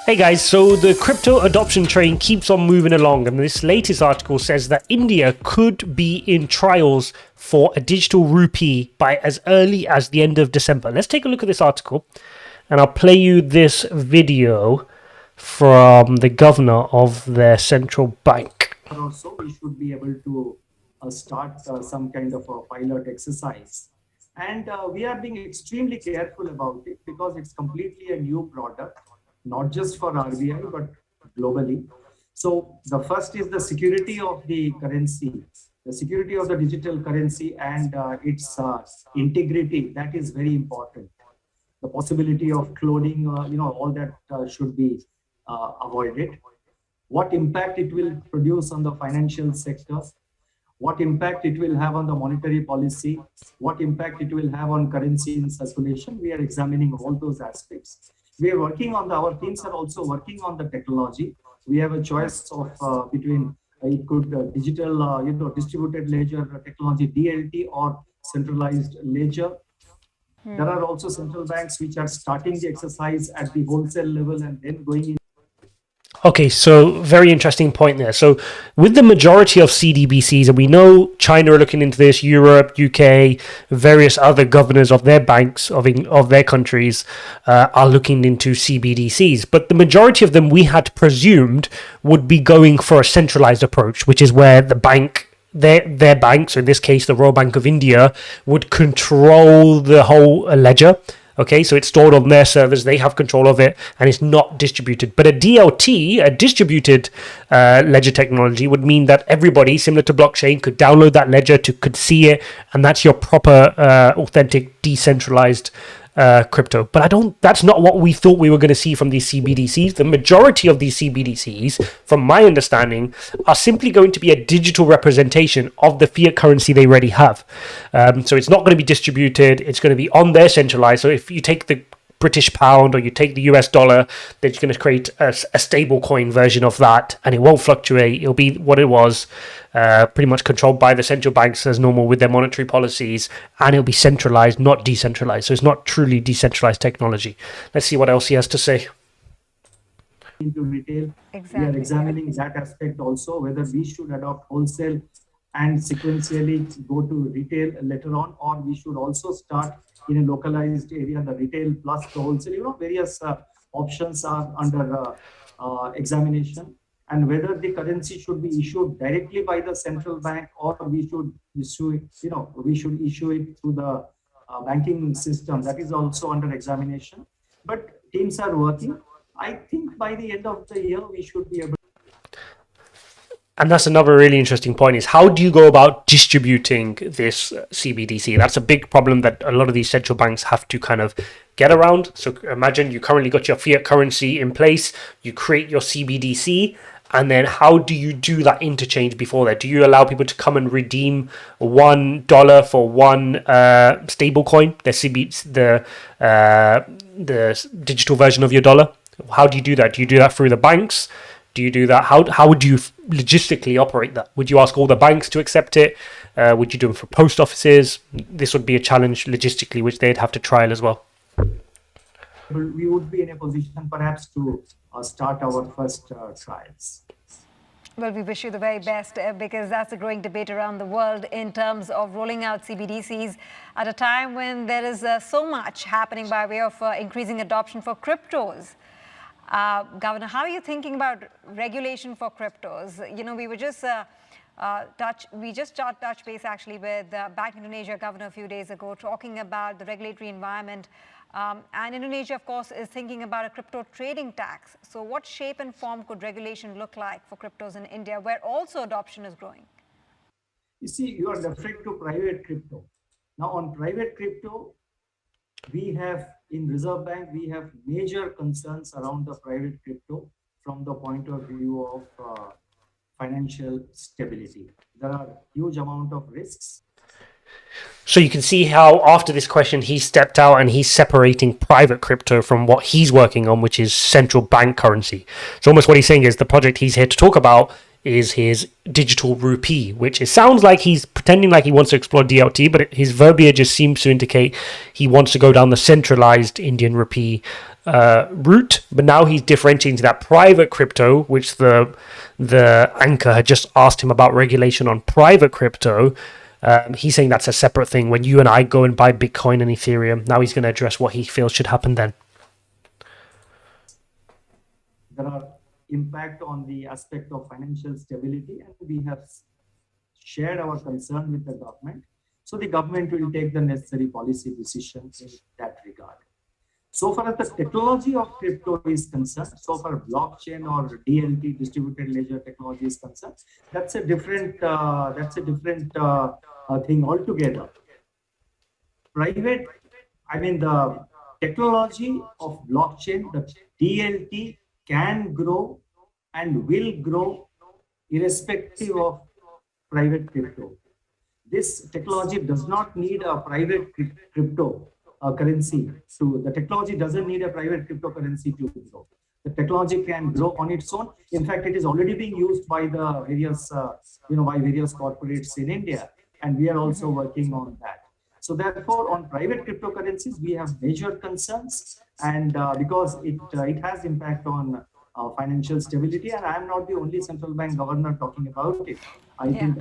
Hey guys, so the crypto adoption train keeps on moving along, and this latest article says that India could be in trials for a digital rupee by as early as the end of December. Let's take a look at this article, and I'll play you this video from the governor of their central bank. Also, we should be able to start some kind of a pilot exercise. And we are being extremely careful about it because it's completely a new product, not just for RBI, but globally. So the first is the security of the currency, the security of the digital currency and its integrity. That is very important. The possibility of cloning, all that should be avoided. What impact it will produce on the financial sector, what impact it will have on the monetary policy, what impact it will have on currency in circulation. We are examining all those aspects. We are working on our teams are also working on the technology. We have a choice of between it could digital, distributed ledger technology, DLT, or centralized ledger. There are also central banks which are starting the exercise at the wholesale level and then going in. Okay, so very interesting point there. So with the majority of CDBCs, and we know China are looking into this, Europe, UK, various other governors of their banks, of their countries, are looking into CBDCs. But the majority of them, we had presumed, would be going for a centralized approach, which is where the bank, their banks, so in this case, the Royal Bank of India, would control the whole ledger. Okay, so it's stored on their servers, they have control of it, and it's not distributed. But a DLT, a distributed ledger technology, would mean that everybody, similar to blockchain, could download that ledger, could see it, and that's your proper, authentic, decentralized crypto. But that's not what we thought we were going to see from these CBDCs. The majority of these CBDCs, from my understanding, are simply going to be a digital representation of the fiat currency they already have. So it's not going to be distributed. It's going to be on their centralized. So if you take the British pound or you take the US dollar, they're just going to create a stable coin version of that, and it won't fluctuate. It'll be what it was, pretty much controlled by the central banks as normal with their monetary policies, and it'll be centralized, not decentralized. So it's not truly decentralized technology. Let's see what else he has to say. Into retail, exactly. We are examining that aspect also, whether we should adopt wholesale and sequentially go to retail later on, or we should also start in a localized area, the retail plus the wholesale. Various options are under examination, and whether the currency should be issued directly by the central bank or we should issue it through the banking system. That is also under examination. But teams are working. I think by the end of the year we should be able. And that's another really interesting point, is how do you go about distributing this CBDC? That's a big problem that a lot of these central banks have to kind of get around. So imagine you currently got your fiat currency in place, you create your CBDC, and then how do you do that interchange before that? Do you allow people to come and redeem $1 for one stable coin, the digital version of your dollar? How do you do that? Do you do that through the banks? Do you do that? How would you logistically operate that? Would you ask all the banks to accept it? Would you do it for post offices? This would be a challenge logistically, which they'd have to trial as well. We would be in a position perhaps to start our first trials. Well, we wish you the very best because that's a growing debate around the world in terms of rolling out CBDCs at a time when there is so much happening by way of increasing adoption for cryptos. Governor, how are you thinking about regulation for cryptos? We were just touch base actually with Bank Indonesia governor a few days ago, talking about the regulatory environment. And Indonesia, of course, is thinking about a crypto trading tax. So what shape and form could regulation look like for cryptos in India, where also adoption is growing? You see, you are referring to private crypto. Now, on private crypto, we have in Reserve Bank, we have major concerns around the private crypto from the point of view of financial stability. There are huge amount of risks. So you can see how after this question, he stepped out and he's separating private crypto from what he's working on, which is central bank currency. So almost what he's saying is the project he's here to talk about is his digital rupee, which it sounds like he's pretending like he wants to explore DLT, but his verbiage just seems to indicate he wants to go down the centralized Indian rupee root, but now he's differentiating that private crypto, which the anchor had just asked him about regulation on private crypto. He's saying that's a separate thing. When you and I go and buy Bitcoin and Ethereum, now he's going to address what he feels should happen then. There are impact on the aspect of financial stability, and we have shared our concern with the government. So the government will take the necessary policy decisions in that regard. So far as the technology of crypto is concerned, so far blockchain or DLT, distributed ledger technology is concerned, that's a different thing altogether. Private, I mean the technology of blockchain, the DLT can grow and will grow irrespective of private crypto. This technology does not need a private crypto currency to, the technology doesn't need a private cryptocurrency to grow. The technology can grow on its own. In fact, it is already being used by the various, by various corporates in India, and we are also working on that. So therefore, on private cryptocurrencies, we have major concerns, and because it has impact on financial stability, and I am not the only central bank governor talking about it. I think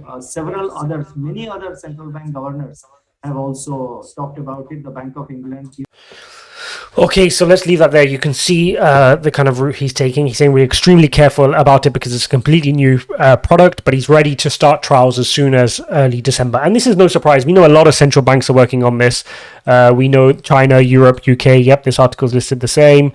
many other central bank governors have also talked about it. The Bank of England. Okay, so let's leave that there. You can see the kind of route he's taking. He's saying we're extremely careful about it because it's a completely new product, but he's ready to start trials as soon as early December. And this is no surprise. We know a lot of central banks are working on this. We know China, Europe, UK. Yep, this article is listed the same.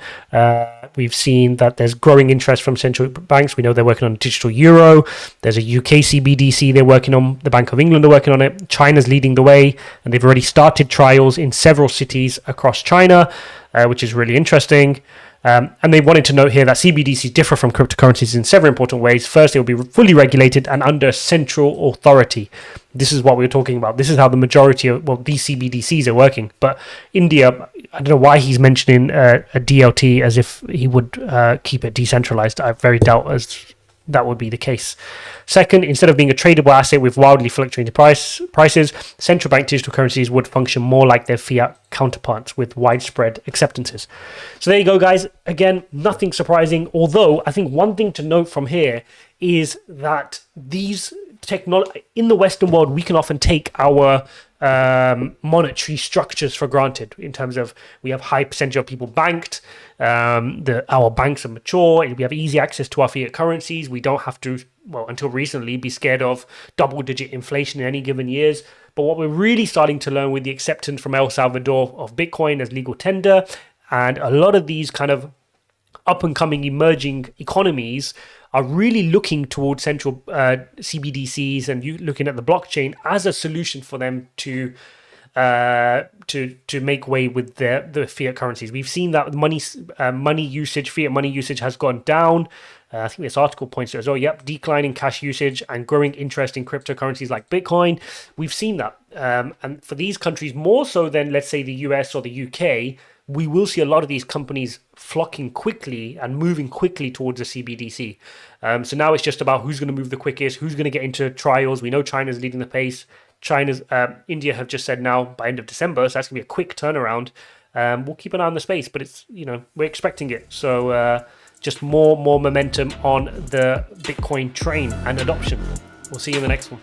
We've seen that there's growing interest from central banks. We know they're working on digital euro. There's a UK CBDC they're working on. The Bank of England are working on it. China's leading the way, and they've already started trials in several cities across China, which is really interesting. And they wanted to note here that CBDCs differ from cryptocurrencies in several important ways. First, they will be fully regulated and under central authority. This is what we were talking about. This is how the majority of, these CBDCs are working. But India, I don't know why he's mentioning a DLT as if he would keep it decentralized. I very doubt as that would be the case. Second, instead of being a tradable asset with wildly fluctuating prices, central bank digital currencies would function more like their fiat counterparts with widespread acceptances. So there you go, guys. Again, nothing surprising. Although I think one thing to note from here is that these technology in the Western world, we can often take our monetary structures for granted in terms of we have high percentage of people banked, our banks are mature, we have easy access to our fiat currencies. We don't have to, until recently, be scared of double-digit inflation in any given years. But what we're really starting to learn with the acceptance from El Salvador of Bitcoin as legal tender, and a lot of these kind of up-and-coming emerging economies are really looking towards central CBDCs and looking at the blockchain as a solution for them to make way with the fiat currencies. We've seen that fiat money usage has gone down. I think this article points to it as well. Yep, declining cash usage and growing interest in cryptocurrencies like Bitcoin. We've seen that. And for these countries, more so than, let's say, the US or the UK, we will see a lot of these companies flocking quickly and moving quickly towards a CBDC. So now it's just about who's going to move the quickest, who's going to get into trials. We know China's leading the pace. India have just said now by end of December, so that's going to be a quick turnaround. We'll keep an eye on the space, but it's, we're expecting it. So just more momentum on the Bitcoin train and adoption. We'll see you in the next one.